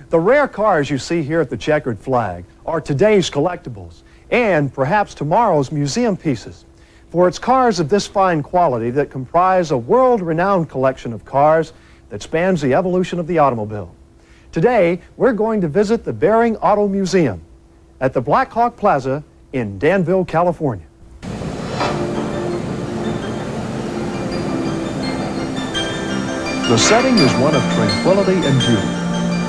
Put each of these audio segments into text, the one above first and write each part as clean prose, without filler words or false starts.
The rare cars you see here at the Checkered Flag are today's collectibles and perhaps tomorrow's museum pieces. For it's cars of this fine quality that comprise a world-renowned collection of cars that spans the evolution of the automobile. Today, we're going to visit the Behring Auto Museum at the Black Hawk Plaza in Danville, California. The setting is one of tranquility and beauty.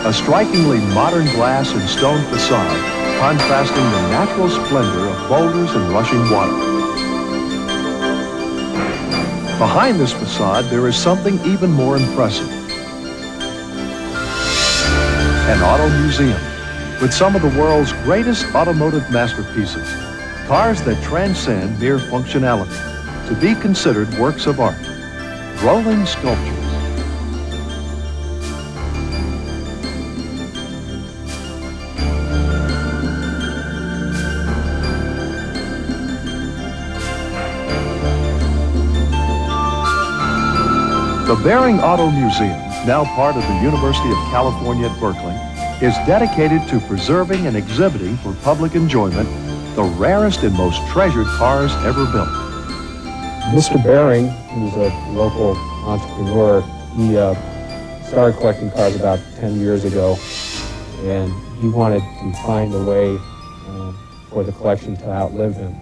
A strikingly modern glass and stone facade contrasting the natural splendor of boulders and rushing water. Behind this facade, there is something even more impressive. An auto museum with some of the world's greatest automotive masterpieces, cars that transcend mere functionality to be considered works of art, rolling sculptures. The Behring Auto Museum, now part of the University of California at Berkeley, is dedicated to preserving and exhibiting for public enjoyment the rarest and most treasured cars ever built. Mr. Behring, who's a local entrepreneur, he started collecting cars about 10 years ago, and he wanted to find a way for the collection to outlive him.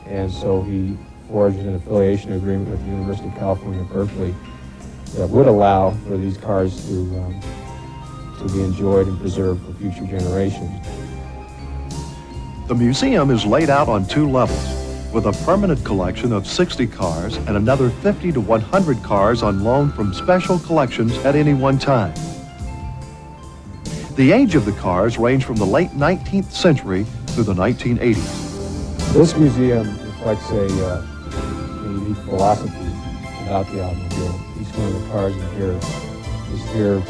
And so he forged an affiliation agreement with the University of California at Berkeley that would allow for these cars to be enjoyed and preserved for future generations. The museum is laid out on 2 levels, with a permanent collection of 60 cars and another 50 to 100 cars on loan from special collections at any one time. The age of the cars range from the late 19th century through the 1980s. This museum reflects a unique philosophy about the automobile. Each one of the cars in here is here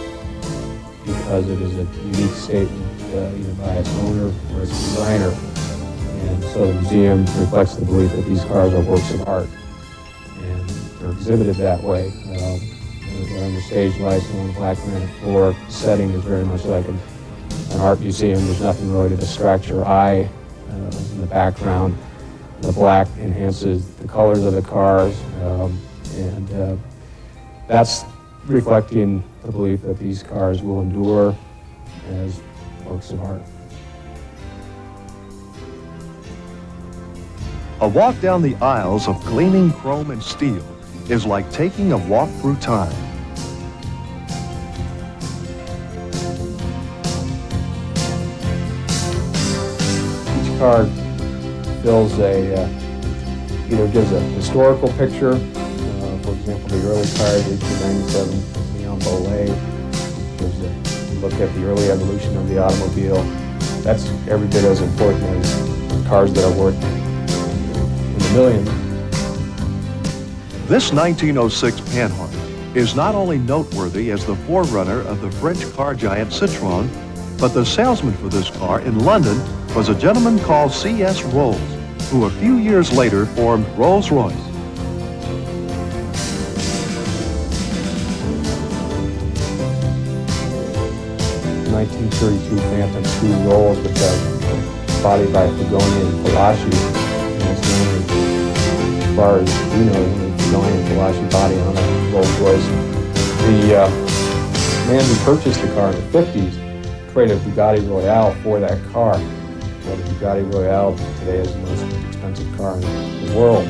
because it is a unique statement either by its owner or its designer. And so the museum reflects the belief that these cars are works of art. And they're exhibited that way. They're under stage lights on the black granite floor. The setting is very much like an art museum. There's nothing really to distract your eye in the background. The black enhances the colors of the cars. And that's reflecting the belief that these cars will endure as works of art. A walk down the aisles of gleaming chrome and steel is like taking a walk through time. Each car fills either gives a historical picture. For example, the early cars, 1897 Neon Bolay, gives a look at the early evolution of the automobile. That's every bit as important as cars that are worth in the millions. This 1906 Panhard is not only noteworthy as the forerunner of the French car giant Citroën, but the salesman for this car in London was a gentleman called C.S. Rolls, who a few years later formed Rolls-Royce. 1932 Phantom 2 Rolls, which are bodied by Fugoni and Palaci. And it's the only, as far as we know, the only Fugoni and Palaci body on a Rolls Royce. The man who purchased the car in the 50s traded a Bugatti Royale for that car. Well, the Bugatti Royale today is the most expensive car in the world.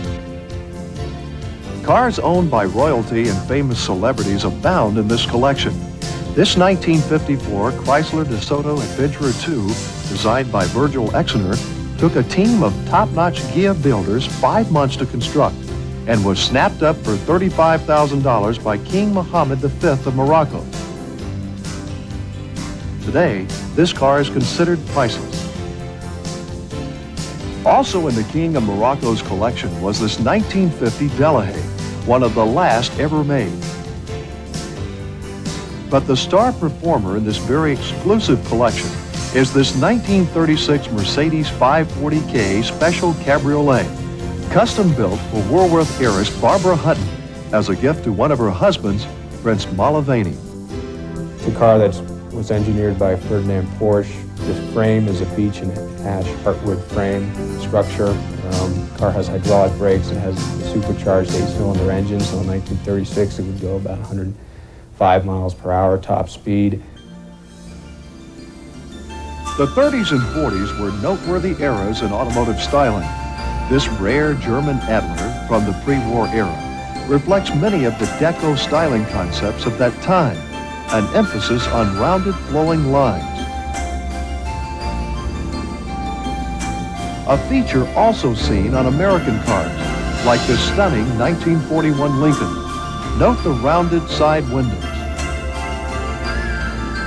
Cars owned by royalty and famous celebrities abound in this collection. This 1954 Chrysler DeSoto Adventurer II, designed by Virgil Exner, took a team of top-notch Ghia builders 5 months to construct and was snapped up for $35,000 by King Mohammed V of Morocco. Today, this car is considered priceless. Also in the King of Morocco's collection was this 1950 Delahaye, one of the last ever made. But the star performer in this very exclusive collection is this 1936 Mercedes 540K Special Cabriolet, custom built for Woolworth heiress Barbara Hutton as a gift to one of her husbands, Prince Malavani. It's a car that's was engineered by Ferdinand Porsche. This frame is a beech and ash heartwood frame structure. The car has hydraulic brakes. It has a supercharged 8-cylinder engine, so in 1936 it would go about 105 miles per hour top speed. The 30s and 40s were noteworthy eras in automotive styling. This rare German Adler from the pre-war era reflects many of the deco styling concepts of that time, an emphasis on rounded flowing lines. A feature also seen on American cars, like this stunning 1941 Lincoln. Note the rounded side windows.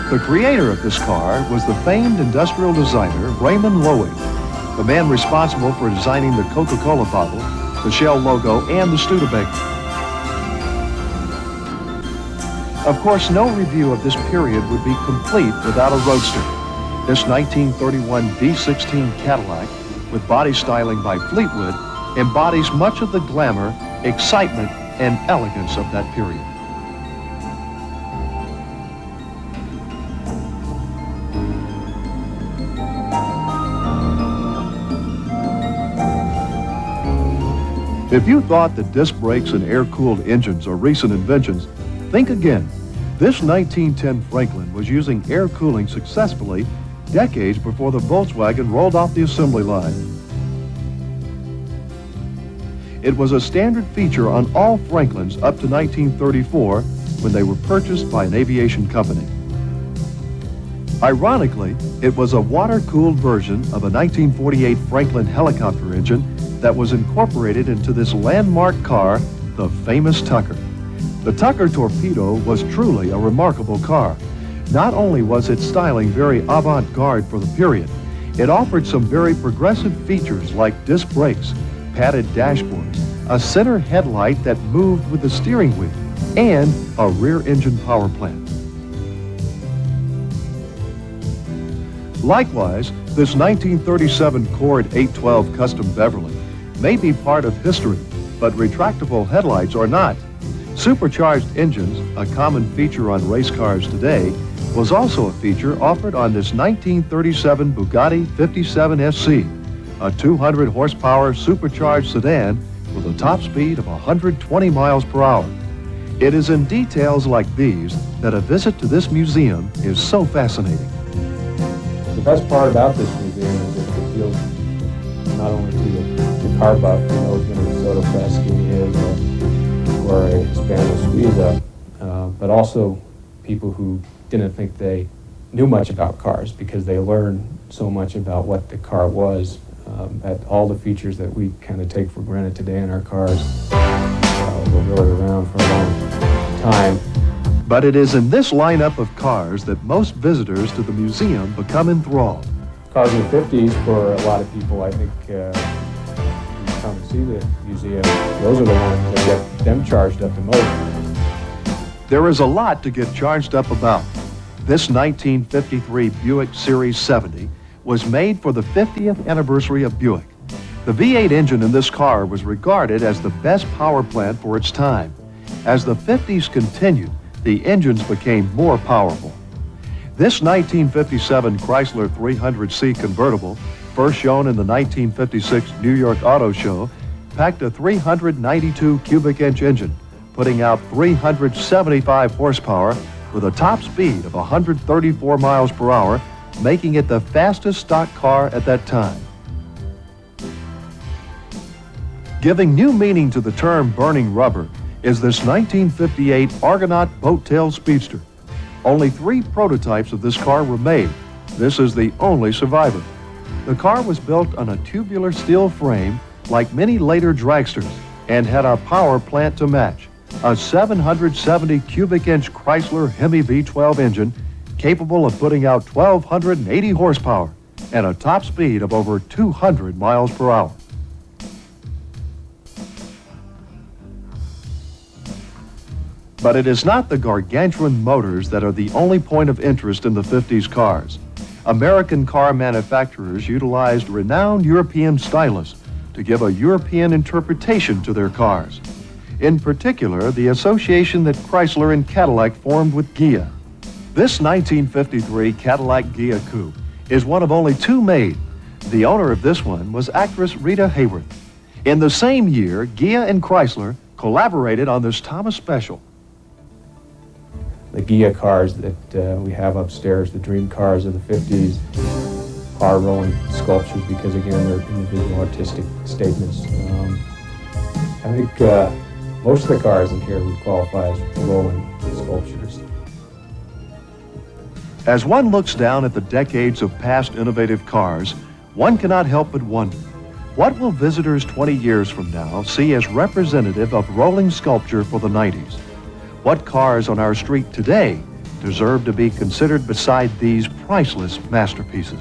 The creator of this car was the famed industrial designer Raymond Loewy, the man responsible for designing the Coca-Cola bottle, the Shell logo, and the Studebaker. Of course, no review of this period would be complete without a roadster. This 1931 V16 Cadillac, with body styling by Fleetwood, embodies much of the glamour, excitement, and elegance of that period. If you thought that disc brakes and air-cooled engines are recent inventions, think again. This 1910 Franklin was using air cooling successfully decades before the Volkswagen rolled off the assembly line. It was a standard feature on all Franklins up to 1934 when they were purchased by an aviation company. Ironically, it was a water-cooled version of a 1948 Franklin helicopter engine that was incorporated into this landmark car, the famous Tucker. The Tucker Torpedo was truly a remarkable car. Not only was its styling very avant-garde for the period, it offered some very progressive features like disc brakes, padded dashboards, a center headlight that moved with the steering wheel, and a rear engine power plant. Likewise, this 1937 Cord 812 Custom Beverly may be part of history, but retractable headlights are not. Supercharged engines, a common feature on race cars today, was also a feature offered on this 1937 Bugatti 57 SC, a 200 horsepower supercharged sedan with a top speed of 120 miles per hour. It is in details like these that a visit to this museum is so fascinating. The best part about this museum is it appeals not only to the car buff who knows what a Minnesota Pasquini is or a Hispano Suiza, but also people who didn't think they knew much about cars because they learned so much about what the car was, that all the features that we kind of take for granted today in our cars were really around for a long time. But it is in this lineup of cars that most visitors to the museum become enthralled. Cars in the 50s, for a lot of people, I think, who come and see the museum, those are the ones that get them charged up the most. There is a lot to get charged up about. This 1953 Buick Series 70 was made for the 50th anniversary of Buick. The V8 engine in this car was regarded as the best power plant for its time. As the 50s continued, the engines became more powerful. This 1957 Chrysler 300C convertible, first shown in the 1956 New York Auto Show, packed a 392 cubic inch engine, putting out 375 horsepower with a top speed of 134 miles per hour, making it the fastest stock car at that time. Giving new meaning to the term burning rubber is this 1958 Argonaut boat-tail speedster. Only 3 prototypes of this car were made. This is the only survivor. The car was built on a tubular steel frame like many later dragsters and had a power plant to match. A 770 cubic inch Chrysler Hemi V12 engine capable of putting out 1,280 horsepower and a top speed of over 200 miles per hour. But it is not the gargantuan motors that are the only point of interest in the 50s cars. American car manufacturers utilized renowned European stylists to give a European interpretation to their cars. In particular, the association that Chrysler and Cadillac formed with Ghia. This 1953 Cadillac Ghia Coupe is one of only two made. The owner of this one was actress Rita Hayworth. In the same year, Ghia and Chrysler collaborated on this Thomas Special. The Ghia cars that we have upstairs, the dream cars of the 50s, are rolling sculptures because, again, they're individual artistic statements. I think most of the cars in here would qualify as rolling sculptures. As one looks down at the decades of past innovative cars, one cannot help but wonder, what will visitors 20 years from now see as representative of rolling sculpture for the 90s? What cars on our street today deserve to be considered beside these priceless masterpieces?